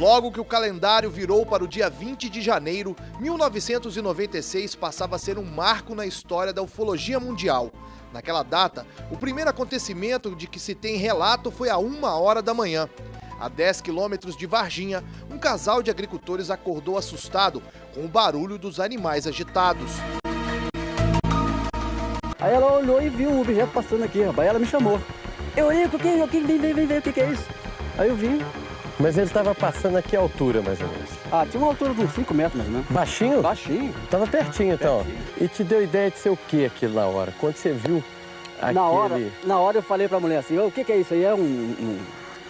Logo que o calendário virou para o dia 20 de janeiro, 1996 passava a ser um marco na história da ufologia mundial. Naquela data, o primeiro acontecimento de que se tem relato foi a 1h da manhã. A 10 quilômetros de Varginha, um casal de agricultores acordou assustado com o barulho dos animais agitados. Aí ela olhou e viu um objeto passando aqui, rapaz. Ela me chamou. Eu olhei, vem, o que é isso? Aí eu vim. Mas ele estava passando a que altura, mais ou menos? Ah, tinha uma altura de uns 5 metros, mais ou menos. Baixinho? Baixinho. Tava pertinho, então. E te deu ideia de ser o que aquilo na hora? Quando você viu aquele... Na hora eu falei pra mulher assim, o que é isso aí? É um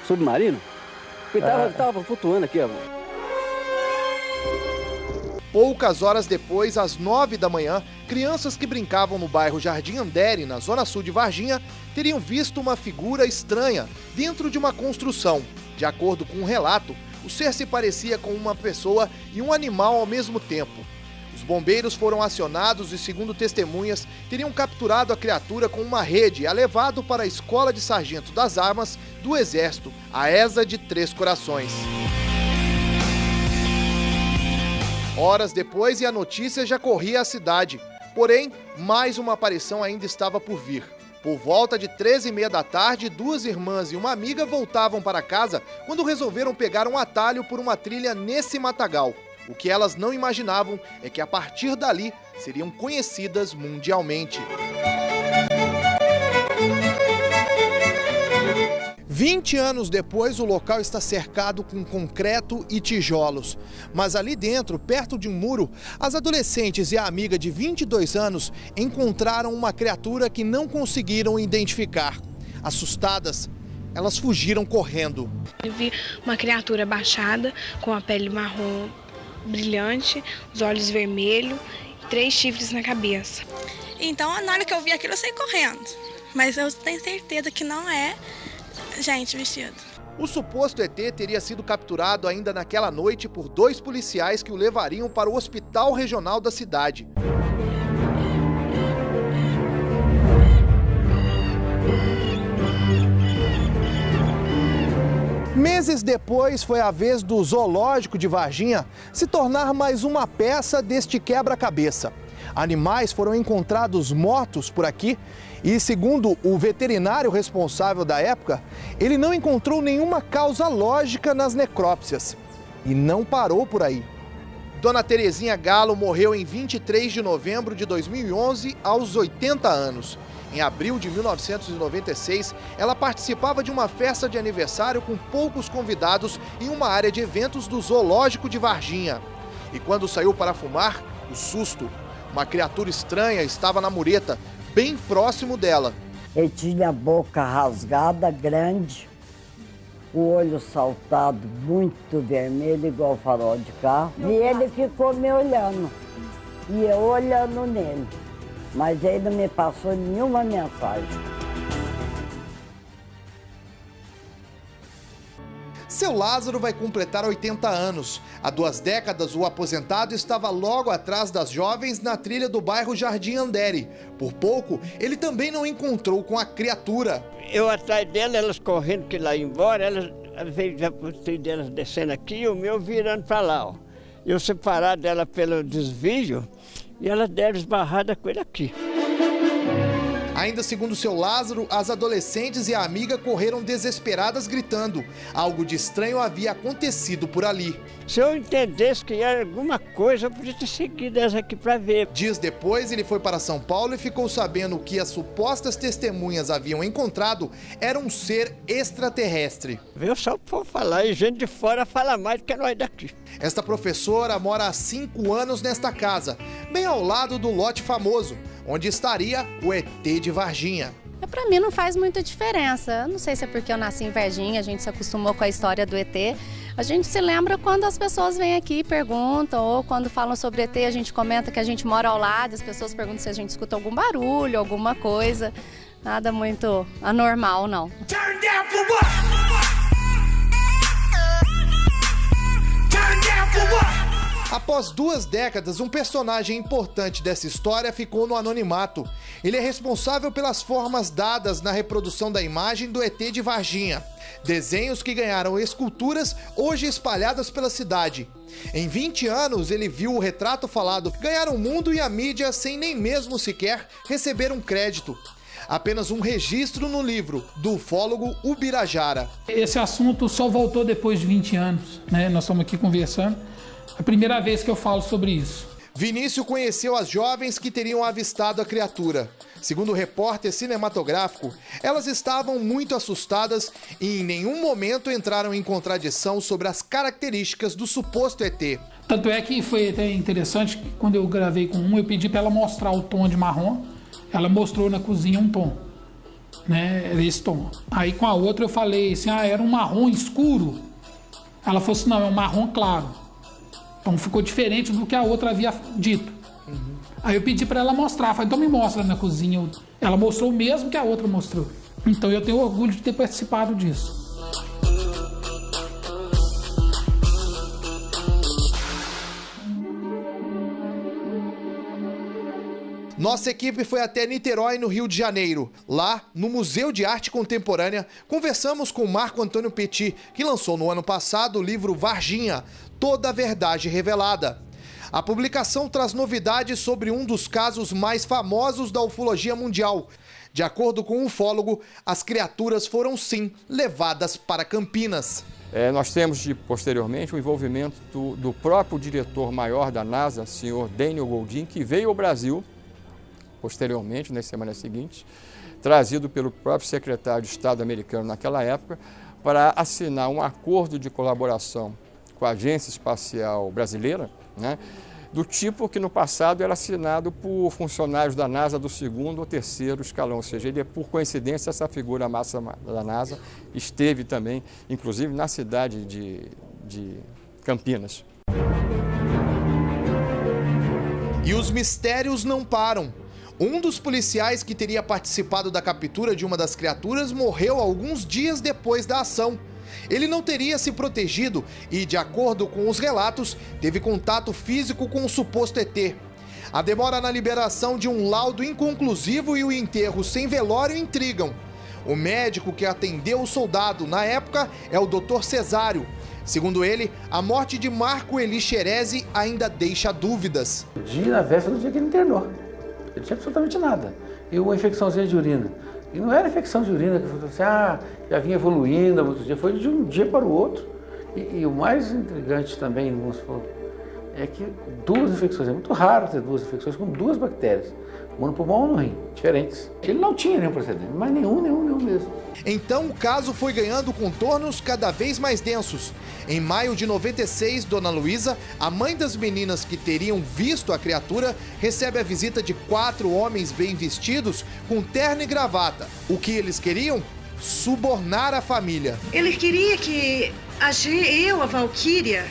submarino? Porque tava flutuando aqui, ó. Poucas horas depois, às 9 da manhã, crianças que brincavam no bairro Jardim Andere, na zona sul de Varginha, teriam visto uma figura estranha dentro de uma construção. De acordo com um relato, o ser se parecia com uma pessoa e um animal ao mesmo tempo. Os bombeiros foram acionados e, segundo testemunhas, teriam capturado a criatura com uma rede e a levado para a Escola de Sargento das Armas do Exército, a ESA de Três Corações. Horas depois e a notícia já corria a cidade. Porém, mais uma aparição ainda estava por vir. Por volta de 13h30 da tarde, duas irmãs e uma amiga voltavam para casa quando resolveram pegar um atalho por uma trilha nesse matagal. O que elas não imaginavam é que a partir dali seriam conhecidas mundialmente. 20 anos depois, o local está cercado com concreto e tijolos. Mas ali dentro, perto de um muro, as adolescentes e a amiga de 22 anos encontraram uma criatura que não conseguiram identificar. Assustadas, elas fugiram correndo. Eu vi uma criatura baixada, com a pele marrom brilhante, os olhos vermelhos e 3 chifres na cabeça. Então, na hora que eu vi aquilo, eu saí correndo. Mas eu tenho certeza que não é gente vestido. O suposto ET teria sido capturado ainda naquela noite por 2 policiais que o levariam para o hospital regional da cidade. Meses depois, foi a vez do Zoológico de Varginha se tornar mais uma peça deste quebra-cabeça. Animais foram encontrados mortos por aqui e, segundo o veterinário responsável da época, ele não encontrou nenhuma causa lógica nas necrópsias. E não parou por aí. Dona Terezinha Galo morreu em 23 de novembro de 2011, aos 80 anos. Em abril de 1996, ela participava de uma festa de aniversário com poucos convidados em uma área de eventos do Zoológico de Varginha. E quando saiu para fumar, o susto. Uma criatura estranha estava na mureta, bem próximo dela. Ele tinha a boca rasgada, grande, o olho saltado, muito vermelho, igual farol de carro. E ele ficou me olhando, e eu olhando nele. Mas ele não me passou nenhuma mensagem. Seu Lázaro vai completar 80 anos. Há 2 décadas, o aposentado estava logo atrás das jovens na trilha do bairro Jardim Andere. Por pouco, ele também não encontrou com a criatura. Eu atrás dela, elas correndo que lá ia embora, elas veio delas descendo aqui e o meu virando para lá, ó. Eu separado dela pelo desvio e elas deram esbarrada com ele aqui. Ainda segundo seu Lázaro, as adolescentes e a amiga correram desesperadas gritando. Algo de estranho havia acontecido por ali. Se eu entendesse que era alguma coisa, eu podia ter seguido essa aqui para ver. Dias depois, ele foi para São Paulo e ficou sabendo que as supostas testemunhas haviam encontrado era um ser extraterrestre. Veio só por falar e gente de fora fala mais do que nós daqui. Esta professora mora há 5 anos nesta casa, bem ao lado do lote famoso, onde estaria o ET de Varginha. Para mim não faz muita diferença. Não sei se é porque eu nasci em Varginha, a gente se acostumou com a história do ET. A gente se lembra quando as pessoas vêm aqui e perguntam, ou quando falam sobre ET, a gente comenta que a gente mora ao lado, as pessoas perguntam se a gente escuta algum barulho, alguma coisa. Nada muito anormal, não. Turn down for what? Turn down for what? A Após 2 décadas, um personagem importante dessa história ficou no anonimato. Ele é responsável pelas formas dadas na reprodução da imagem do ET de Varginha. Desenhos que ganharam esculturas hoje espalhadas pela cidade. Em 20 anos, ele viu o retrato falado ganhar o mundo e a mídia sem nem mesmo sequer receber um crédito. Apenas um registro no livro do ufólogo Ubirajara. Esse assunto só voltou depois de 20 anos, né? Nós estamos aqui conversando. É a primeira vez que eu falo sobre isso. Vinícius conheceu as jovens que teriam avistado a criatura. Segundo o repórter cinematográfico, elas estavam muito assustadas e em nenhum momento entraram em contradição sobre as características do suposto ET. Tanto é que foi até interessante que quando eu gravei com eu pedi para ela mostrar o tom de marrom. Ela mostrou na cozinha um tom, né? Era esse tom. Aí com a outra eu falei assim, era um marrom escuro. Ela falou assim, não, é um marrom claro. Então ficou diferente do que a outra havia dito. Aí eu pedi para ela mostrar, falei, então me mostra na cozinha. Ela mostrou o mesmo que a outra mostrou. Então eu tenho orgulho de ter participado disso. Nossa equipe foi até Niterói, no Rio de Janeiro. Lá, no Museu de Arte Contemporânea, conversamos com Marco Antônio Petit, que lançou no ano passado o livro Varginha, Toda a Verdade Revelada. A publicação traz novidades sobre um dos casos mais famosos da ufologia mundial. De acordo com o ufólogo, as criaturas foram sim levadas para Campinas. Nós temos, posteriormente, o envolvimento do próprio diretor-maior da NASA, senhor Daniel Goldin, que veio ao Brasil, posteriormente, nas semanas seguintes, trazido pelo próprio secretário de Estado americano naquela época, para assinar um acordo de colaboração com a Agência Espacial Brasileira, né, do tipo que no passado era assinado por funcionários da NASA do 2º ou 3º escalão, ou seja, ele, por coincidência, essa figura máxima da NASA esteve também, inclusive, na cidade de Campinas. E os mistérios não param. Um dos policiais que teria participado da captura de uma das criaturas morreu alguns dias depois da ação. Ele não teria se protegido e, de acordo com os relatos, teve contato físico com o suposto ET. A demora na liberação de um laudo inconclusivo e o enterro sem velório intrigam. O médico que atendeu o soldado na época é o Dr. Cesário. Segundo ele, a morte de Marco Eli Xerezi ainda deixa dúvidas. Na véspera do dia que ele internou. Ele não tinha absolutamente nada. E uma infecçãozinha de urina. E não era infecção de urina que falou assim, já vinha evoluindo há muitos dias. Foi de um dia para o outro. E o mais intrigante também, vamos supor, é que 2 infecções, é muito raro ter 2 infecções com 2 bactérias. Uma no pulmão e no rim, diferentes. Ele não tinha nenhum precedente, mas nenhum mesmo. Então o caso foi ganhando contornos cada vez mais densos. Em maio de 96, Dona Luísa, a mãe das meninas que teriam visto a criatura, recebe a visita de 4 homens bem vestidos com terno e gravata. O que eles queriam? Subornar a família. Ele queria que a Valquíria,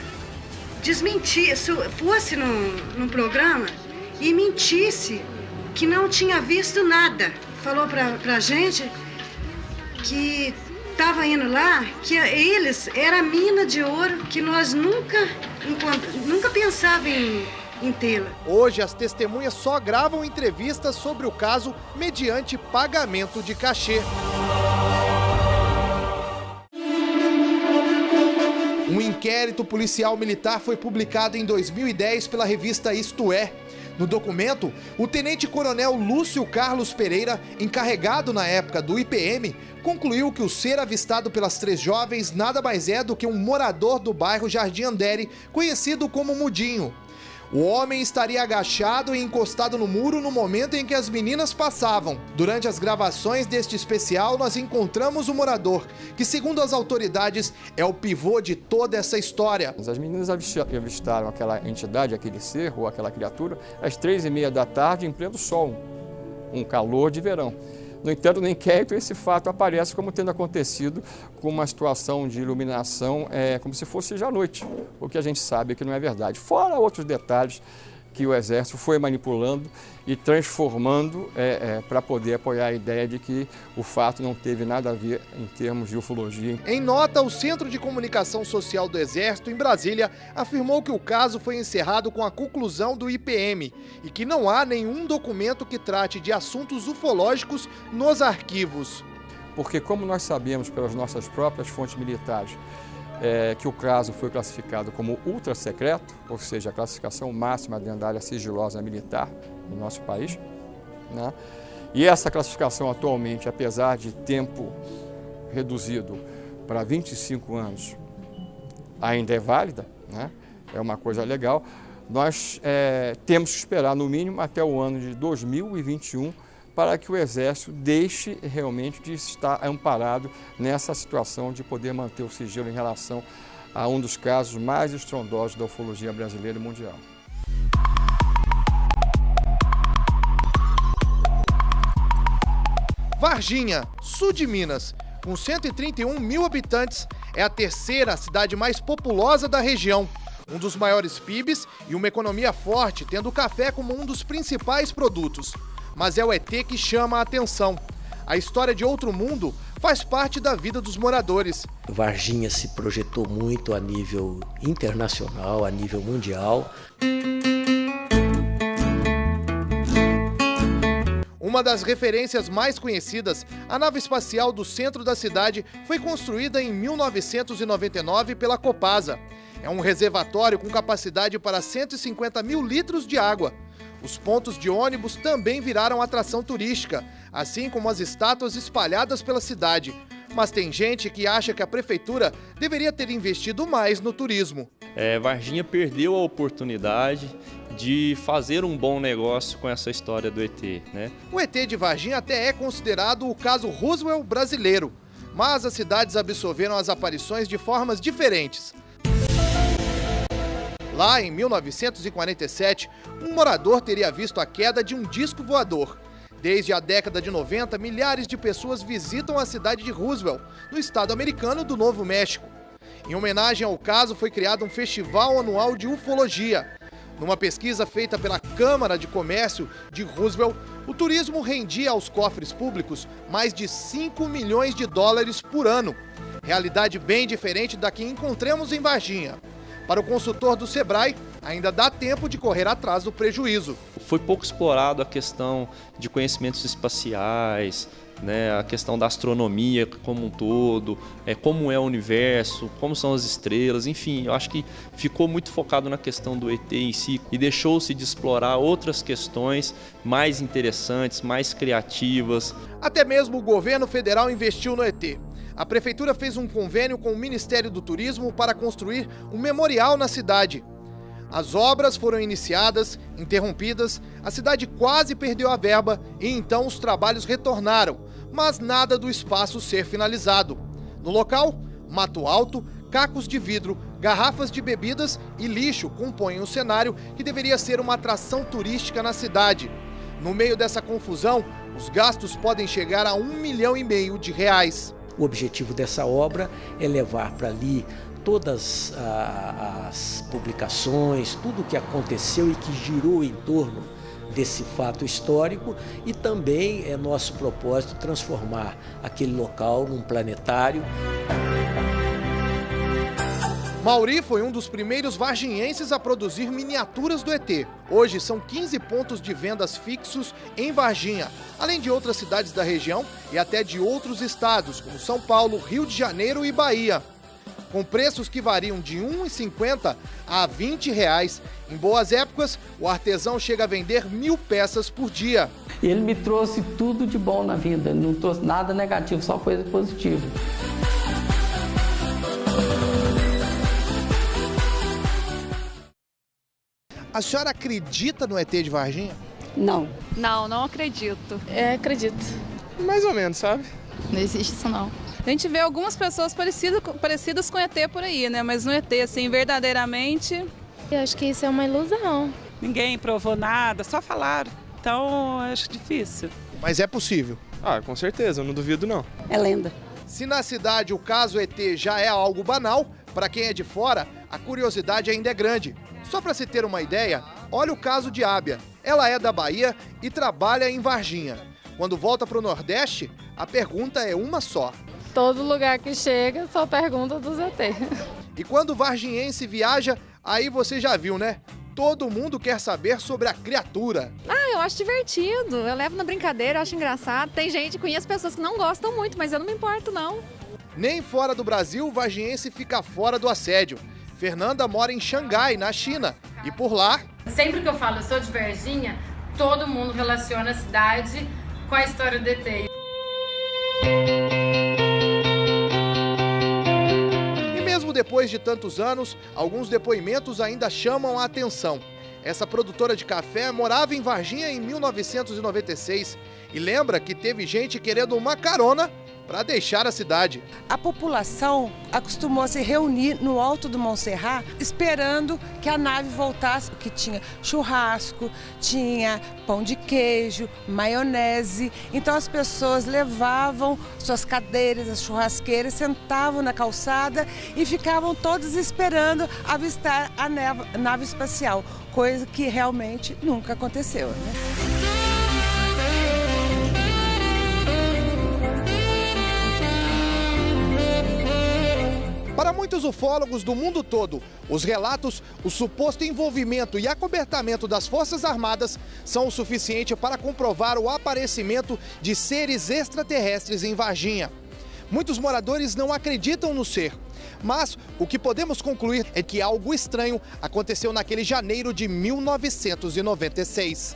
fosse num programa e mentisse que não tinha visto nada. Falou pra gente que estava indo lá, que eles era a mina de ouro que nós nunca pensava em tê-la. Hoje as testemunhas só gravam entrevistas sobre o caso mediante pagamento de cachê. Um inquérito policial militar foi publicado em 2010 pela revista Isto É. No documento, o tenente-coronel Lúcio Carlos Pereira, encarregado na época do IPM, concluiu que o ser avistado pelas 3 jovens nada mais é do que um morador do bairro Jardim Andere, conhecido como Mudinho. O homem estaria agachado e encostado no muro no momento em que as meninas passavam. Durante as gravações deste especial, nós encontramos o morador, que, segundo as autoridades, é o pivô de toda essa história. As meninas avistaram aquela entidade, aquele ser ou aquela criatura, às 3h30 da tarde, em pleno sol, um calor de verão. No entanto, no inquérito, esse fato aparece como tendo acontecido com uma situação de iluminação como se fosse já à noite, o que a gente sabe que não é verdade. Fora outros detalhes que o Exército foi manipulando e transformando para poder apoiar a ideia de que o fato não teve nada a ver em termos de ufologia. Em nota, o Centro de Comunicação Social do Exército, em Brasília, afirmou que o caso foi encerrado com a conclusão do IPM e que não há nenhum documento que trate de assuntos ufológicos nos arquivos. Porque, como nós sabemos pelas nossas próprias fontes militares, que o caso foi classificado como ultra secreto, ou seja, a classificação máxima dentro da área sigilosa militar no nosso país, né? E essa classificação atualmente, apesar de tempo reduzido para 25 anos, ainda é válida, né? É uma coisa legal. Nós temos que esperar no mínimo até o ano de 2021 para que o Exército deixe realmente de estar amparado nessa situação de poder manter o sigilo em relação a um dos casos mais estrondosos da ufologia brasileira e mundial. Varginha, sul de Minas, com 131 mil habitantes, é a terceira cidade mais populosa da região. Um dos maiores PIBs e uma economia forte, tendo o café como um dos principais produtos. Mas é o ET que chama a atenção. A história de outro mundo faz parte da vida dos moradores. Varginha se projetou muito a nível internacional, a nível mundial. Uma das referências mais conhecidas, a nave espacial do centro da cidade foi construída em 1999 pela Copasa. É um reservatório com capacidade para 150 mil litros de água. Os pontos de ônibus também viraram atração turística, assim como as estátuas espalhadas pela cidade. Mas tem gente que acha que a prefeitura deveria ter investido mais no turismo. Varginha perdeu a oportunidade de fazer um bom negócio com essa história do ET, né? O ET de Varginha até é considerado o caso Roswell brasileiro, mas as cidades absorveram as aparições de formas diferentes. Lá em 1947, um morador teria visto a queda de um disco voador. Desde a década de 90, milhares de pessoas visitam a cidade de Roswell, no estado americano do Novo México. Em homenagem ao caso, foi criado um festival anual de ufologia. Numa pesquisa feita pela Câmara de Comércio de Roswell, o turismo rendia aos cofres públicos mais de 5 milhões de dólares por ano. Realidade bem diferente da que encontramos em Varginha. Para o consultor do Sebrae, ainda dá tempo de correr atrás do prejuízo. Foi pouco explorado a questão de conhecimentos espaciais, né, a questão da astronomia como um todo, como é o universo, como são as estrelas, enfim, eu acho que ficou muito focado na questão do ET em si e deixou-se de explorar outras questões mais interessantes, mais criativas. Até mesmo o governo federal investiu no ET. A prefeitura fez um convênio com o Ministério do Turismo para construir um memorial na cidade. As obras foram iniciadas, interrompidas, a cidade quase perdeu a verba e então os trabalhos retornaram, mas nada do espaço ser finalizado. No local, mato alto, cacos de vidro, garrafas de bebidas e lixo compõem um cenário que deveria ser uma atração turística na cidade. No meio dessa confusão, os gastos podem chegar a R$1,5 milhão de reais. O objetivo dessa obra é levar para ali todas as publicações, tudo o que aconteceu e que girou em torno desse fato histórico, e também é nosso propósito transformar aquele local num planetário. Mauri foi um dos primeiros varginhenses a produzir miniaturas do ET. Hoje são 15 pontos de vendas fixos em Varginha, além de outras cidades da região e até de outros estados, como São Paulo, Rio de Janeiro e Bahia. Com preços que variam de R$ 1,50 a R$ 20. Em boas épocas, o artesão chega a vender 1.000 peças por dia. Ele me trouxe tudo de bom na vida, não trouxe nada negativo, só coisa positiva. A senhora acredita no ET de Varginha? Não. Não acredito. Acredito. Mais ou menos, sabe? Não existe isso, não. A gente vê algumas pessoas parecidas com ET por aí, né? Mas no ET, assim, verdadeiramente... Eu acho que isso é uma ilusão. Ninguém provou nada, só falaram. Então, eu acho difícil. Mas é possível? Com certeza, eu não duvido não. É lenda. Se na cidade o caso ET já é algo banal, para quem é de fora, a curiosidade ainda é grande. Só para se ter uma ideia, Olha o caso de Ábia. Ela é da Bahia e trabalha em Varginha. Quando volta para o Nordeste, a pergunta é uma só. Todo lugar que chega só pergunta dos ET. E quando o varginhense viaja, aí você já viu, né? Todo mundo quer saber sobre a criatura. Eu acho divertido, eu levo na brincadeira, eu acho engraçado. Tem gente, conheço pessoas que não gostam muito, mas eu não me importo não. Nem fora do Brasil o varginhense fica fora do assédio. Fernanda mora em Xangai, na China, e por lá... Sempre que eu falo eu sou de Varginha, todo mundo relaciona a cidade com a história do ET. E mesmo depois de tantos anos, alguns depoimentos ainda chamam a atenção. Essa produtora de café morava em Varginha em 1996 e lembra que teve gente querendo uma carona para deixar a cidade. A população acostumou a se reunir no alto do Montserrat esperando que a nave voltasse, que tinha churrasco, tinha pão de queijo, maionese. Então as pessoas levavam suas cadeiras, as churrasqueiras, sentavam na calçada e ficavam todos esperando avistar a nave espacial, coisa que realmente nunca aconteceu, né? Para muitos ufólogos do mundo todo, os relatos, o suposto envolvimento e acobertamento das Forças Armadas são o suficiente para comprovar o aparecimento de seres extraterrestres em Varginha. Muitos moradores não acreditam no ser, mas o que podemos concluir é que algo estranho aconteceu naquele janeiro de 1996.